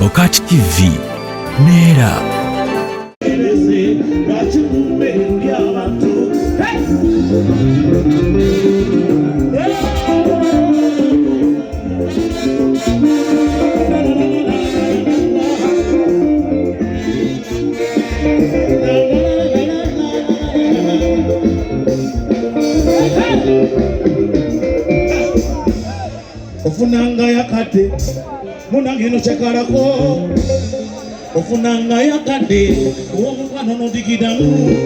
BOCAT TV Nera. Ofunanga yakate munangeno chakarako ofunanga yakate uwo mwana nodigidamu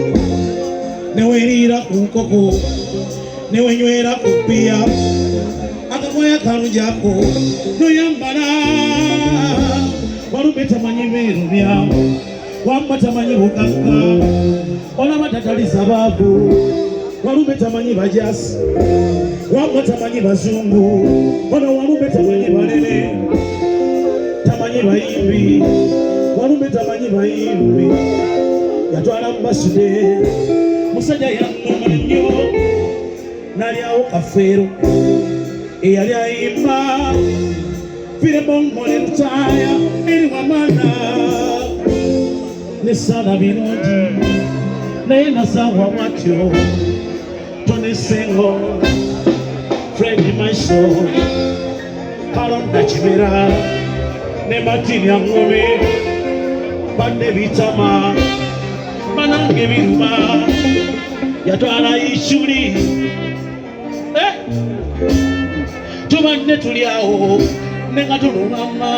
newerira kunkoko newenywera kupia akamoya kanujako noyambala Mulumbe tamanyi berumya wamba tamanyi bukaka olaba tataliza babu Mulumbe tamanyi bajasi wamba tamanyi bazungu ono Mulumbe tamanyi balele tamanyi bayimbi Mulumbe tamanyi bayimbi yatwala mbasude musajja yannuma nnyo nalyawo kafeero eyali ayimba firebongole lutaya eri wamana nesala birungi naye nasawa watyo tonesengo Fredi Maiso Kalonda Kibera ne Martin Yangome bande bitama banange biruma yatwala ishuri tubande tuliawo nenga tulumama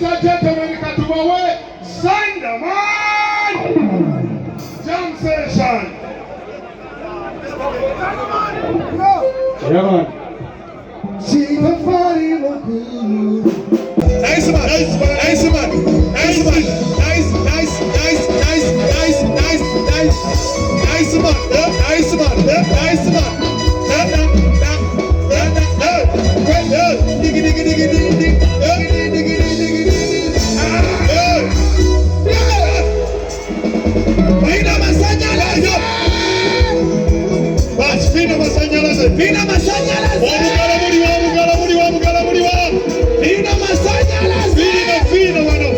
ladies and gentlemen, Katubawe, Sandaman Jam Session. Nice man, nice man, nice man, nice man, nice man, nice man, nice man. Pina masanyalaze. Wamugala muri wa. Pina masanyalaze. Pina wano.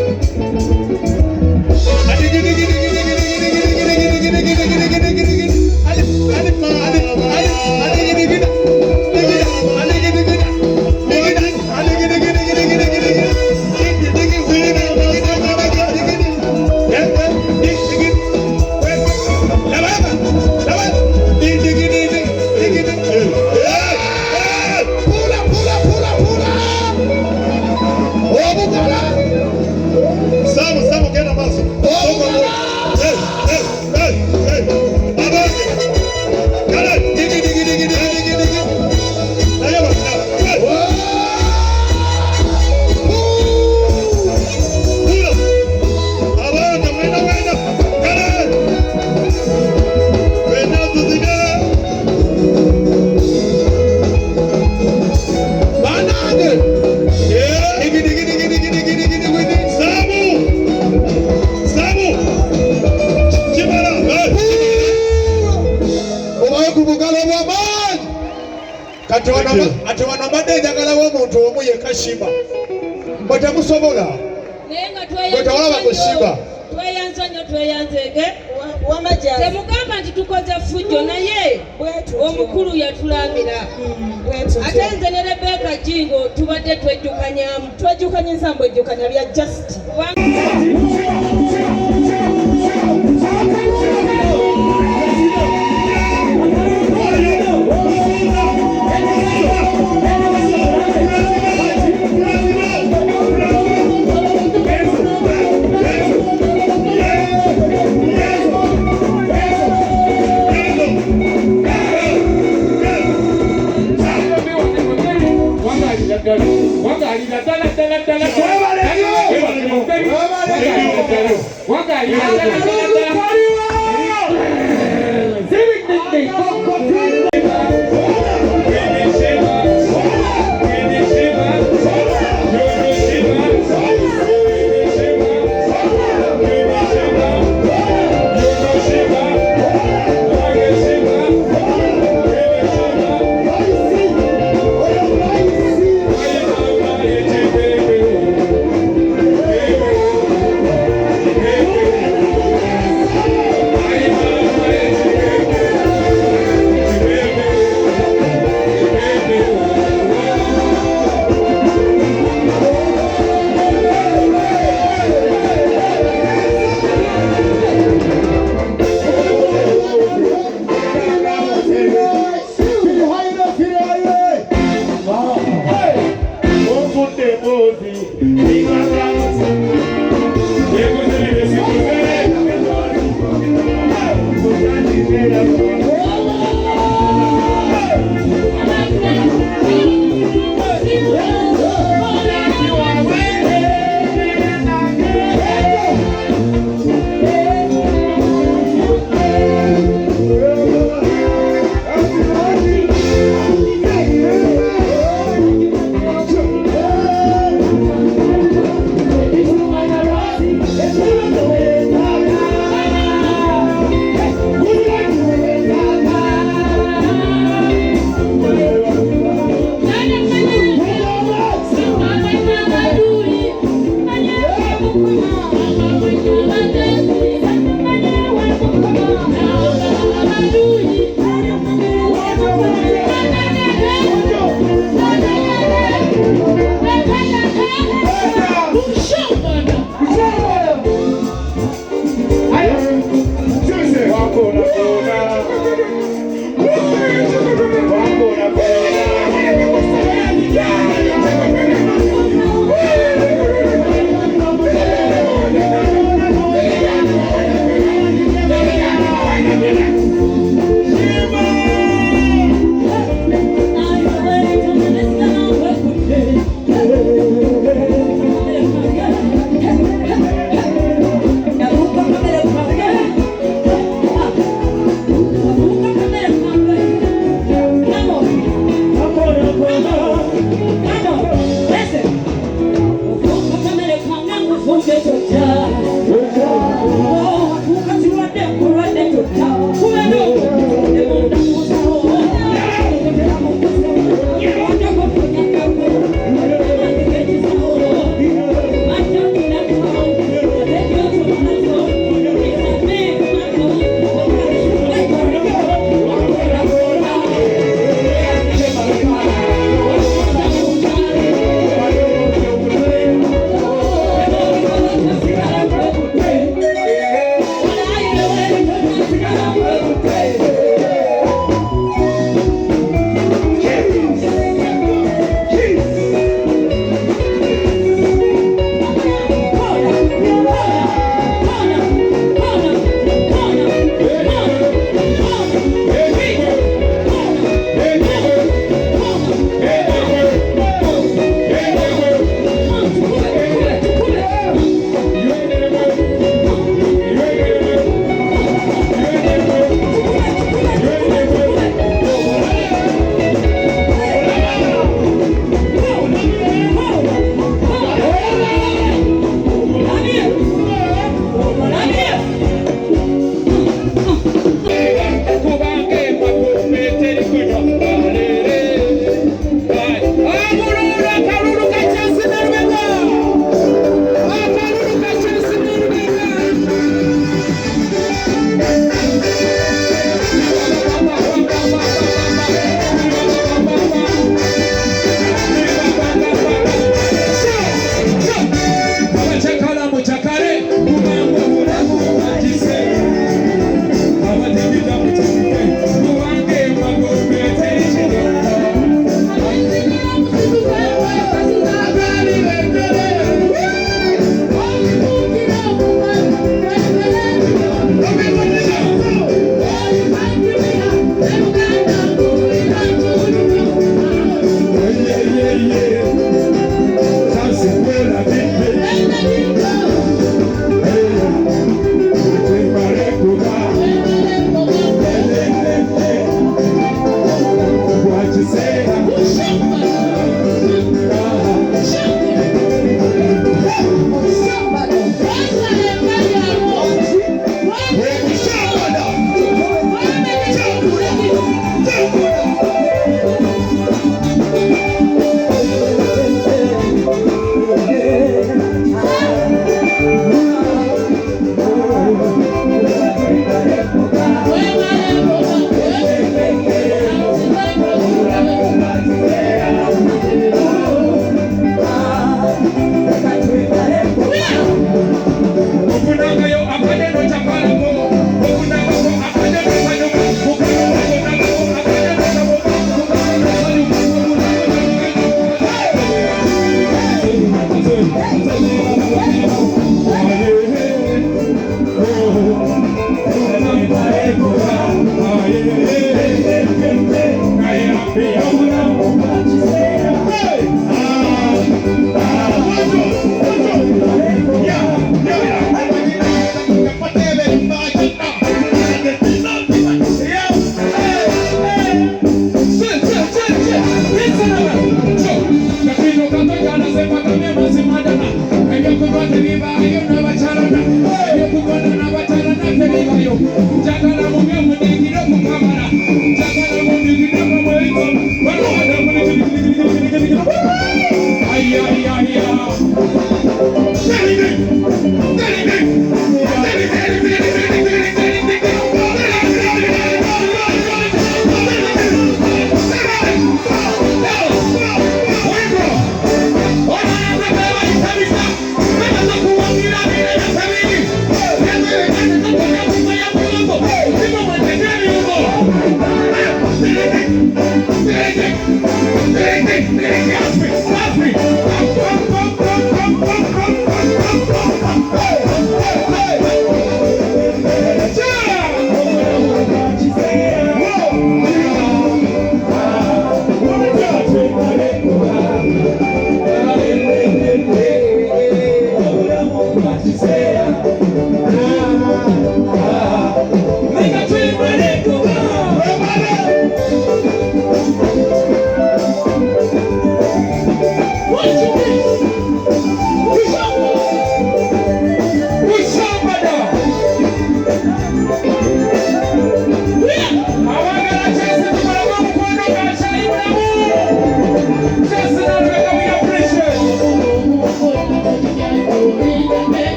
Ate wanabadde njagala w'omuntu omu yekashima bwetemusobola bwetewalaba kushiba tweyanza nnyo tweyanzege temugamba nti tukoze fujjo naye omukulu yatulamira ate nze ne Rebeka Jingo tubadde twejjukanya ensambo ejjukanya bya just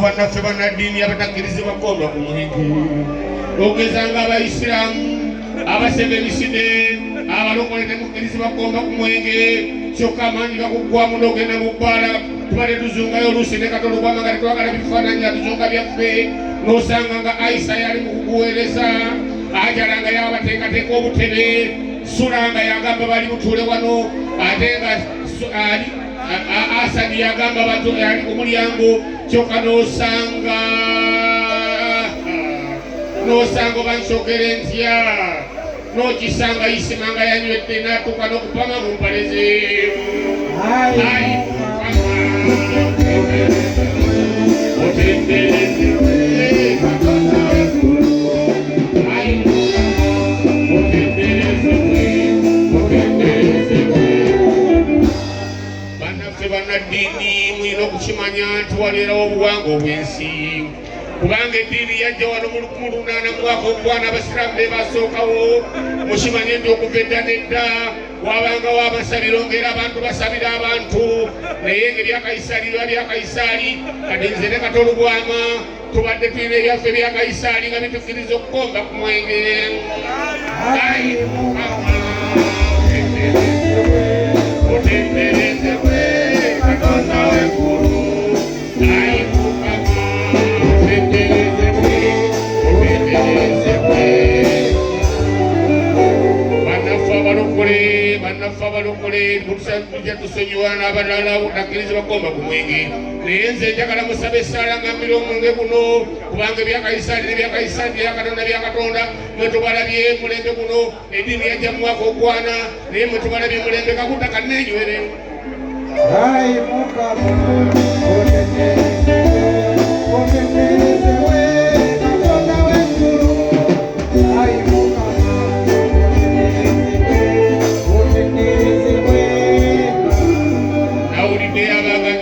bannaffe bannaddiini abatakkirizibwa kukola ku Muyimbi ogeza ng'Abayisiraamu abasebe emisinde abalokole temukkirizibwa kukomba ku mwenge kyokka amaanyi gakuggwamu n'ogenda mu bbaala tubadde tuzungayo oluusi ne Kato Lubwama nga tetwagala bifaananyi atuzunga byaffe n'osanga nga Aisa yali mu kuguweereza Ajala nga yabateekateeka obutebe SULA nga yagamba bali butuule wano ate nga Asadi yagamba bato yali ku mulyango kyokka n'osanga obanshokere ntya n'okisanga Isima nga yanywedde n'atuuka n'okupama mu mpale ze bannaddiini mulina okukimanya nti waleerawo obuwangwa obw'ensi kubanga eddiini yajja wano mu 1800 mu mwaka ogwana abasiraamu be basookawo mukimanye nti okuva edda n'edda wabangawo abasabiro ng'era abantu basabira abantu naye ng'ebya Kaisaali biba bya Kaisaali kati nze ne Kato Lubwama tubadde tulina ebyaffe bya Kaisaali nga bitukkiriza okukomba ku mwenge otenderezebwe Katonda w'eggulu bannaffe abalokole tujja tusonyiwa n'abalala obutakkiriza bakomba ku mwenge naye nze njagala musaba essaala ngambira omwenge guno kubanga ebya Kaisaali n'ebya Kaisaali bya Katonda bya Katonda mwe tubalabye mulembe guno eddiini yajja mu mwaka ogwana naye mwe tubalabye mulembe kakuta kanneenywere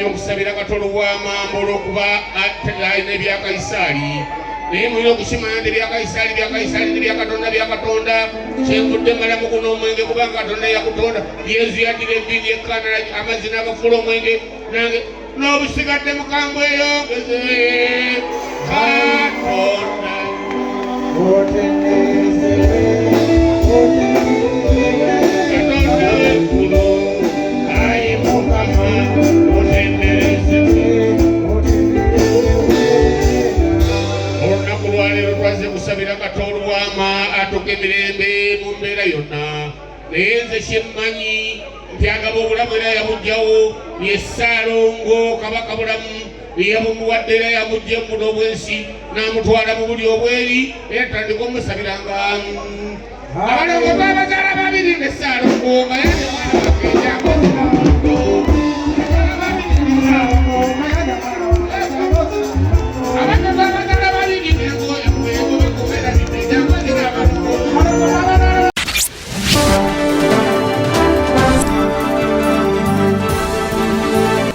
okusabira Kato Lubwama olw'okuba alina ebya Kaisaali naye mulina okukimanya nti ebya Kaisaali n'ebya Katonda bya Katonda kyenvudde malamu guno omwenge kubanga Katonda yakutonda Yesu yaddira enviiri ekkanala amazzi n'agafuula omwenge nange n'obusigadde mukambwe eyongeze Katonda Katonda w'eggulu ayi Mukama olunaku lwaleero twaze kusabira Kato Lubwama atuuka emirembe mu mbeera yonna naye nze kyemmanyi nti agaba obulamu era yabugjawo ye Ssaalongo kabaka bulamu yabumuwadde era yamugja mu buno obw'ensi n'amutwala mu buli obweri era tandika omusabiranga abalongo babazaala babiri ne Ssaalongo nga yali mwana wakeejako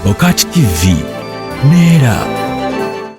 BOCAT TV Neera.